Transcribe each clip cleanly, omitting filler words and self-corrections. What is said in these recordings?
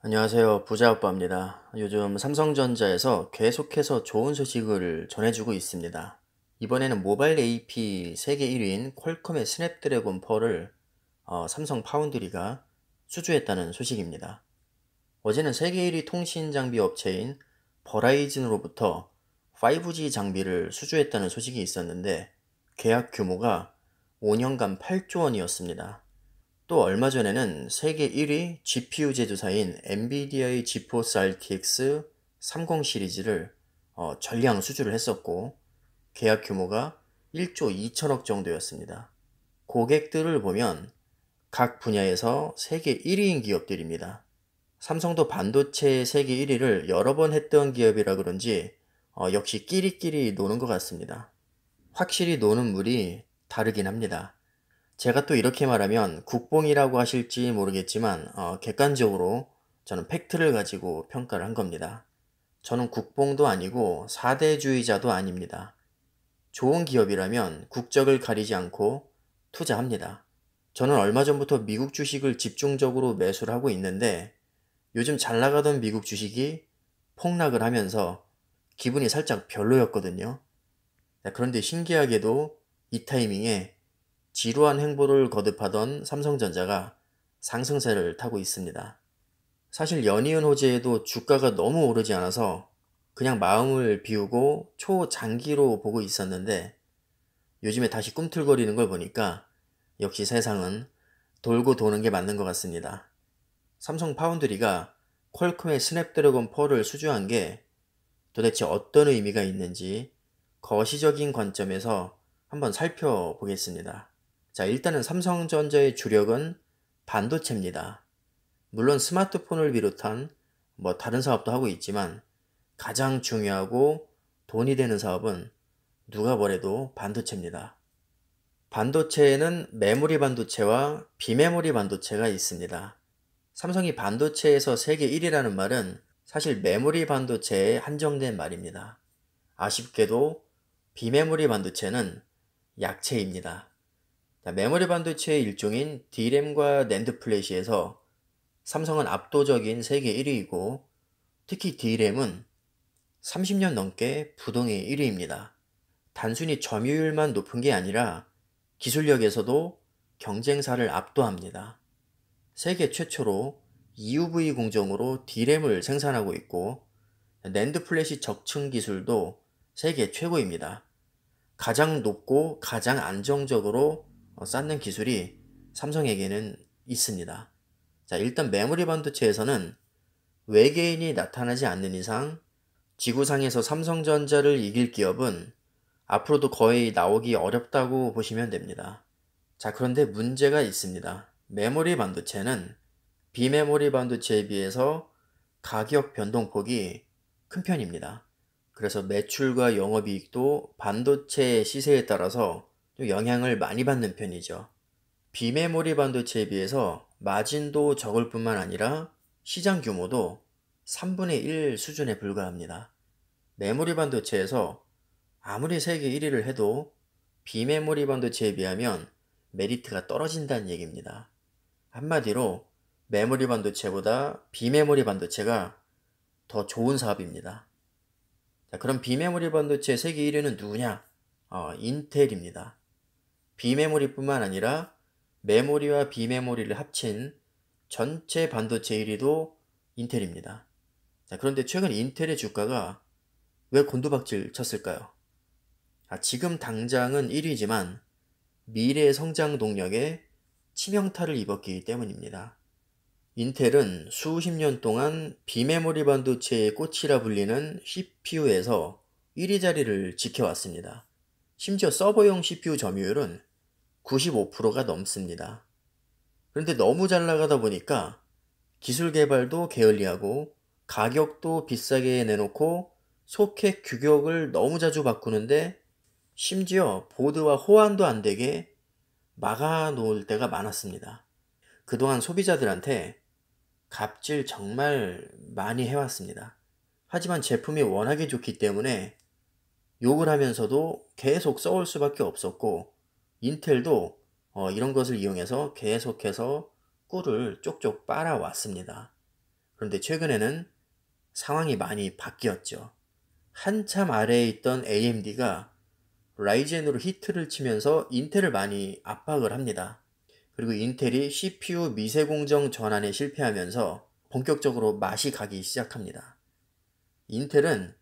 안녕하세요. 부자오빠입니다. 요즘 삼성전자에서 계속해서 좋은 소식을 전해주고 있습니다. 이번에는 모바일 AP 세계 1위인 퀄컴의 스냅드래곤 4를 삼성 파운드리가 수주했다는 소식입니다. 어제는 세계 1위 통신 장비 업체인 버라이즌으로부터 5G 장비를 수주했다는 소식이 있었는데 계약 규모가 5년간 8조 원이었습니다. 또 얼마 전에는 세계 1위 GPU 제조사인 엔비디아의 지포스 RTX 30 시리즈를 전량 수주를 했었고 계약 규모가 1조 2천억 정도였습니다. 고객들을 보면 각 분야에서 세계 1위인 기업들입니다. 삼성도 반도체 세계 1위를 여러 번 했던 기업이라 그런지 역시 끼리끼리 노는 것 같습니다. 확실히 노는 물이 다르긴 합니다. 제가 또 이렇게 말하면 국뽕이라고 하실지 모르겠지만 객관적으로 저는 팩트를 가지고 평가를 한 겁니다. 저는 국뽕도 아니고 사대주의자도 아닙니다. 좋은 기업이라면 국적을 가리지 않고 투자합니다. 저는 얼마 전부터 미국 주식을 집중적으로 매수를 하고 있는데 요즘 잘 나가던 미국 주식이 폭락을 하면서 기분이 살짝 별로였거든요. 그런데 신기하게도 이 타이밍에 지루한 행보를 거듭하던 삼성전자가 상승세를 타고 있습니다. 사실 연이은 호재에도 주가가 너무 오르지 않아서 그냥 마음을 비우고 초장기로 보고 있었는데 요즘에 다시 꿈틀거리는 걸 보니까 역시 세상은 돌고 도는 게 맞는 것 같습니다. 삼성 파운드리가 퀄컴의 스냅드래곤 4를 수주한 게 도대체 어떤 의미가 있는지 거시적인 관점에서 한번 살펴보겠습니다. 자, 일단은 삼성전자의 주력은 반도체입니다. 물론 스마트폰을 비롯한 다른 사업도 하고 있지만 가장 중요하고 돈이 되는 사업은 누가 뭐래도 반도체입니다. 반도체에는 메모리 반도체와 비메모리 반도체가 있습니다. 삼성이 반도체에서 세계 1위라는 말은 사실 메모리 반도체에 한정된 말입니다. 아쉽게도 비메모리 반도체는 약체입니다. 메모리 반도체의 일종인 D램과 낸드 플래시에서 삼성은 압도적인 세계 1위이고 특히 D램은 30년 넘게 부동의 1위입니다. 단순히 점유율만 높은 게 아니라 기술력에서도 경쟁사를 압도합니다. 세계 최초로 EUV 공정으로 D램을 생산하고 있고 낸드 플래시 적층 기술도 세계 최고입니다. 가장 높고 가장 안정적으로 쌓는 기술이 삼성에게는 있습니다. 자, 일단 메모리 반도체에서는 외계인이 나타나지 않는 이상 지구상에서 삼성전자를 이길 기업은 앞으로도 거의 나오기 어렵다고 보시면 됩니다. 자, 그런데 문제가 있습니다. 메모리 반도체는 비메모리 반도체에 비해서 가격 변동폭이 큰 편입니다. 그래서 매출과 영업이익도 반도체 시세에 따라서 좀 영향을 많이 받는 편이죠. 비메모리 반도체에 비해서 마진도 적을 뿐만 아니라 시장 규모도 3분의 1 수준에 불과합니다. 메모리 반도체에서 아무리 세계 1위를 해도 비메모리 반도체에 비하면 메리트가 떨어진다는 얘기입니다. 한마디로 메모리 반도체보다 비메모리 반도체가 더 좋은 사업입니다. 자, 그럼 비메모리 반도체 세계 1위는 누구냐? 인텔입니다. 비메모리뿐만 아니라 메모리와 비메모리를 합친 전체 반도체 1위도 인텔입니다. 자, 그런데 최근 인텔의 주가가 왜 곤두박질 쳤을까요? 지금 당장은 1위지만 미래의 성장 동력에 치명타를 입었기 때문입니다. 인텔은 수십 년 동안 비메모리 반도체의 꽃이라 불리는 CPU에서 1위 자리를 지켜왔습니다. 심지어 서버용 CPU 점유율은 95%가 넘습니다. 그런데 너무 잘 나가다 보니까 기술 개발도 게을리하고 가격도 비싸게 내놓고 소켓 규격을 너무 자주 바꾸는데 심지어 보드와 호환도 안 되게 막아 놓을 때가 많았습니다. 그동안 소비자들한테 갑질 정말 많이 해왔습니다. 하지만 제품이 워낙에 좋기 때문에 욕을 하면서도 계속 써올 수밖에 없었고 인텔도 이런 것을 이용해서 계속해서 꿀을 쪽쪽 빨아왔습니다. 그런데 최근에는 상황이 많이 바뀌었죠. 한참 아래에 있던 AMD가 라이젠으로 히트를 치면서 인텔을 많이 압박을 합니다. 그리고 인텔이 CPU 미세공정 전환에 실패하면서 본격적으로 맛이 가기 시작합니다. 인텔은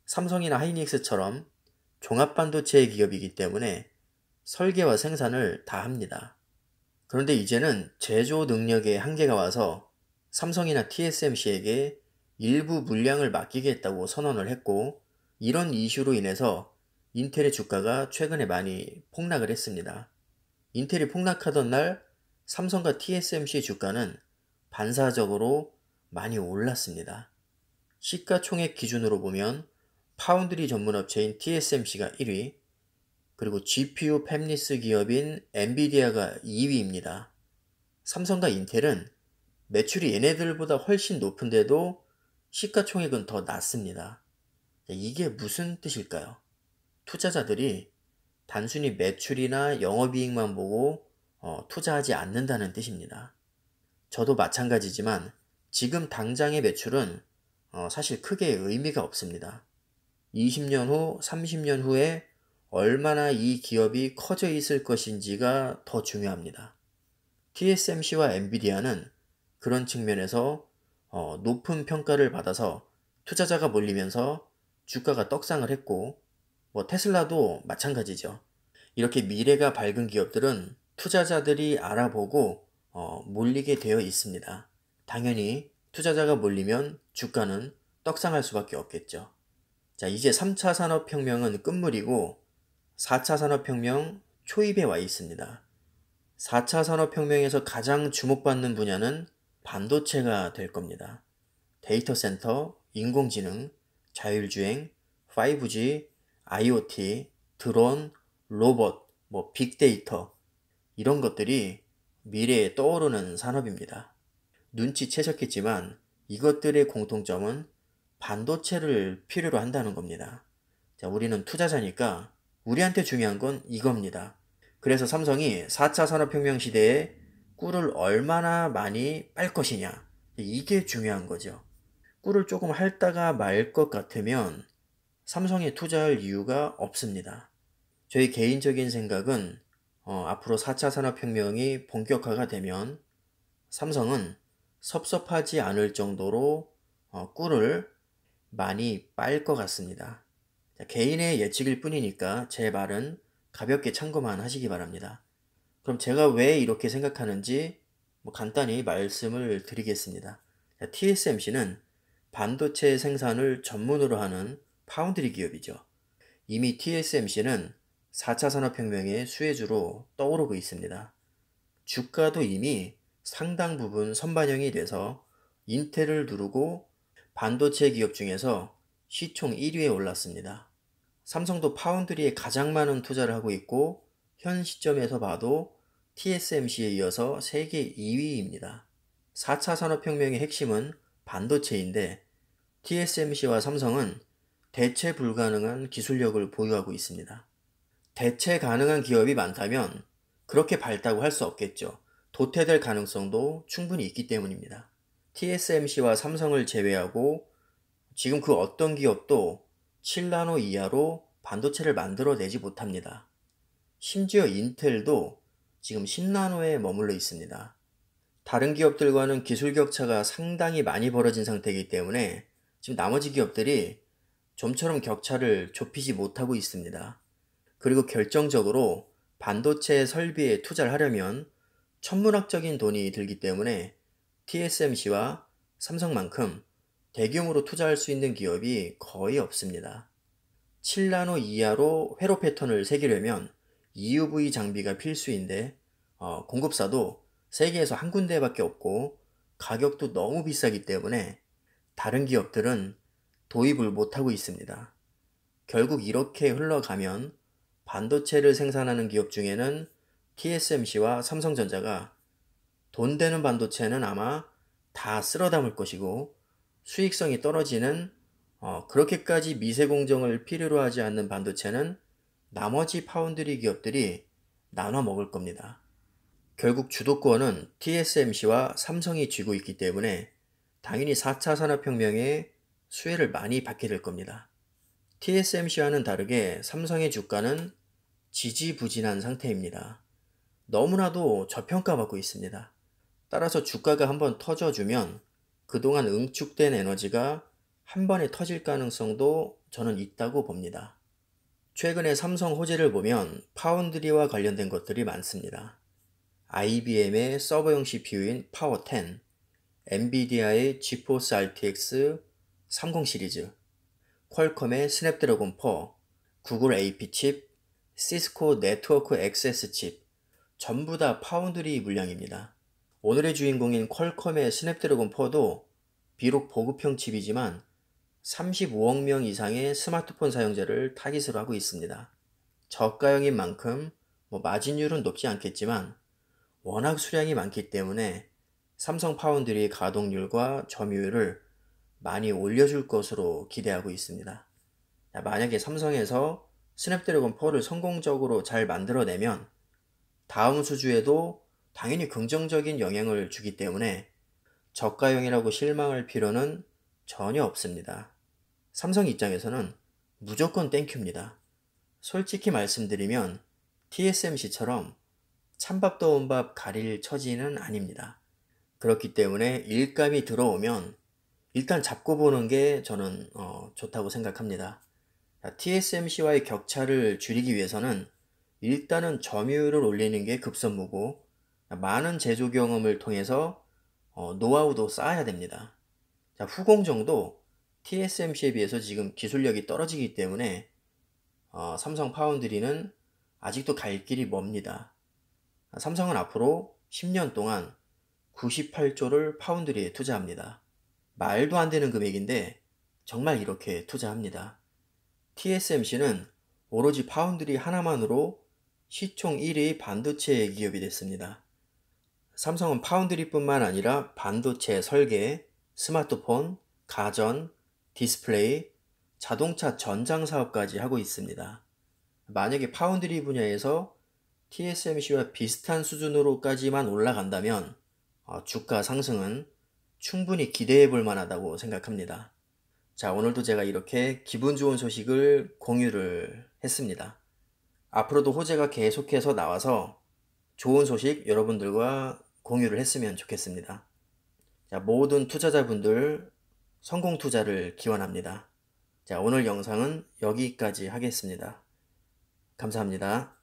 삼성이나 하이닉스처럼 종합반도체 기업이기 때문에 설계와 생산을 다 합니다. 그런데 이제는 제조 능력에 한계가 와서 삼성이나 TSMC에게 일부 물량을 맡기겠다고 선언을 했고, 이런 이슈로 인해서 인텔의 주가가 최근에 많이 폭락을 했습니다. 인텔이 폭락하던 날 삼성과 TSMC 주가는 반사적으로 많이 올랐습니다. 시가총액 기준으로 보면 파운드리 전문업체인 TSMC가 1위, 그리고 GPU 팹리스 기업인 엔비디아가 2위입니다. 삼성과 인텔은 매출이 얘네들보다 훨씬 높은데도 시가총액은 더 낮습니다. 이게 무슨 뜻일까요? 투자자들이 단순히 매출이나 영업이익만 보고 투자하지 않는다는 뜻입니다. 저도 마찬가지지만 지금 당장의 매출은 사실 크게 의미가 없습니다. 20년 후, 30년 후에 얼마나 이 기업이 커져 있을 것인지가 더 중요합니다. TSMC와 엔비디아는 그런 측면에서 높은 평가를 받아서 투자자가 몰리면서 주가가 떡상을 했고, 테슬라도 마찬가지죠. 이렇게 미래가 밝은 기업들은 투자자들이 알아보고 몰리게 되어 있습니다. 당연히 투자자가 몰리면 주가는 떡상할 수밖에 없겠죠. 자, 이제 3차 산업혁명은 끝물이고 4차 산업혁명 초입에 와 있습니다. 4차 산업혁명에서 가장 주목받는 분야는 반도체가 될 겁니다. 데이터 센터, 인공지능, 자율주행, 5G, IoT, 드론, 로봇, 빅데이터, 이런 것들이 미래에 떠오르는 산업입니다. 눈치채셨겠지만 이것들의 공통점은 반도체를 필요로 한다는 겁니다. 자, 우리는 투자자니까 우리한테 중요한 건 이겁니다. 그래서 삼성이 4차 산업혁명 시대에 꿀을 얼마나 많이 빨 것이냐, 이게 중요한 거죠. 꿀을 조금 핥다가 말 것 같으면 삼성에 투자할 이유가 없습니다. 저희 개인적인 생각은 앞으로 4차 산업혁명이 본격화가 되면 삼성은 섭섭하지 않을 정도로 꿀을 많이 빨 것 같습니다. 자, 개인의 예측일 뿐이니까 제 말은 가볍게 참고만 하시기 바랍니다. 그럼 제가 왜 이렇게 생각하는지 간단히 말씀을 드리겠습니다. TSMC는 반도체 생산을 전문으로 하는 파운드리 기업이죠. 이미 TSMC는 4차 산업혁명의 수혜주로 떠오르고 있습니다. 주가도 이미 상당 부분 선반영이 돼서 인텔을 누르고 반도체 기업 중에서 시총 1위에 올랐습니다. 삼성도 파운드리에 가장 많은 투자를 하고 있고 현 시점에서 봐도 TSMC에 이어서 세계 2위입니다. 4차 산업혁명의 핵심은 반도체인데 TSMC와 삼성은 대체 불가능한 기술력을 보유하고 있습니다. 대체 가능한 기업이 많다면 그렇게 밝다고 할 수 없겠죠. 도태될 가능성도 충분히 있기 때문입니다. TSMC와 삼성을 제외하고 지금 그 어떤 기업도 7나노 이하로 반도체를 만들어내지 못합니다. 심지어 인텔도 지금 10나노에 머물러 있습니다. 다른 기업들과는 기술 격차가 상당히 많이 벌어진 상태이기 때문에 지금 나머지 기업들이 좀처럼 격차를 좁히지 못하고 있습니다. 그리고 결정적으로 반도체 설비에 투자를 하려면 천문학적인 돈이 들기 때문에 TSMC와 삼성만큼 대규모로 투자할 수 있는 기업이 거의 없습니다. 7나노 이하로 회로 패턴을 새기려면 EUV 장비가 필수인데 공급사도 세계에서 한 군데밖에 없고 가격도 너무 비싸기 때문에 다른 기업들은 도입을 못하고 있습니다. 결국 이렇게 흘러가면 반도체를 생산하는 기업 중에는 TSMC와 삼성전자가 돈 되는 반도체는 아마 다 쓸어 담을 것이고 수익성이 떨어지는 그렇게까지 미세공정을 필요로 하지 않는 반도체는 나머지 파운드리 기업들이 나눠 먹을 겁니다. 결국 주도권은 TSMC와 삼성이 쥐고 있기 때문에 당연히 4차 산업혁명에 수혜를 많이 받게 될 겁니다. TSMC와는 다르게 삼성의 주가는 지지부진한 상태입니다. 너무나도 저평가받고 있습니다. 따라서 주가가 한번 터져주면 그동안 응축된 에너지가 한 번에 터질 가능성도 저는 있다고 봅니다. 최근에 삼성 호재를 보면 파운드리와 관련된 것들이 많습니다. IBM의 서버용 CPU인 파워10, 엔비디아의 지포스 RTX 30 시리즈, 퀄컴의 스냅드래곤 4, 구글 AP 칩, 시스코 네트워크 액세스 칩, 전부 다 파운드리 물량입니다. 오늘의 주인공인 퀄컴의 스냅드래곤 4도 비록 보급형 칩이지만 35억 명 이상의 스마트폰 사용자를 타깃으로 하고 있습니다. 저가형인 만큼 마진율은 높지 않겠지만 워낙 수량이 많기 때문에 삼성 파운드리의 가동률과 점유율을 많이 올려줄 것으로 기대하고 있습니다. 만약에 삼성에서 스냅드래곤 4를 성공적으로 잘 만들어내면 다음 수주에도 당연히 긍정적인 영향을 주기 때문에 저가형이라고 실망할 필요는 전혀 없습니다. 삼성 입장에서는 무조건 땡큐입니다. 솔직히 말씀드리면 TSMC처럼 찬밥 더운 밥 가릴 처지는 아닙니다. 그렇기 때문에 일감이 들어오면 일단 잡고 보는 게 저는 좋다고 생각합니다. TSMC와의 격차를 줄이기 위해서는 일단은 점유율을 올리는 게 급선무고 많은 제조 경험을 통해서 노하우도 쌓아야 됩니다. 후공정도 TSMC에 비해서 지금 기술력이 떨어지기 때문에 삼성 파운드리는 아직도 갈 길이 멉니다. 삼성은 앞으로 10년 동안 98조를 파운드리에 투자합니다. 말도 안 되는 금액인데 정말 이렇게 투자합니다. TSMC는 오로지 파운드리 하나만으로 시총 1위 반도체 기업이 됐습니다. 삼성은 파운드리뿐만 아니라 반도체 설계, 스마트폰, 가전, 디스플레이, 자동차 전장 사업까지 하고 있습니다. 만약에 파운드리 분야에서 TSMC와 비슷한 수준으로까지만 올라간다면 주가 상승은 충분히 기대해 볼 만하다고 생각합니다. 자, 오늘도 제가 이렇게 기분 좋은 소식을 공유를 했습니다. 앞으로도 호재가 계속해서 나와서 좋은 소식 여러분들과 공유를 했으면 좋겠습니다. 자, 모든 투자자분들 성공 투자를 기원합니다. 자, 오늘 영상은 여기까지 하겠습니다. 감사합니다.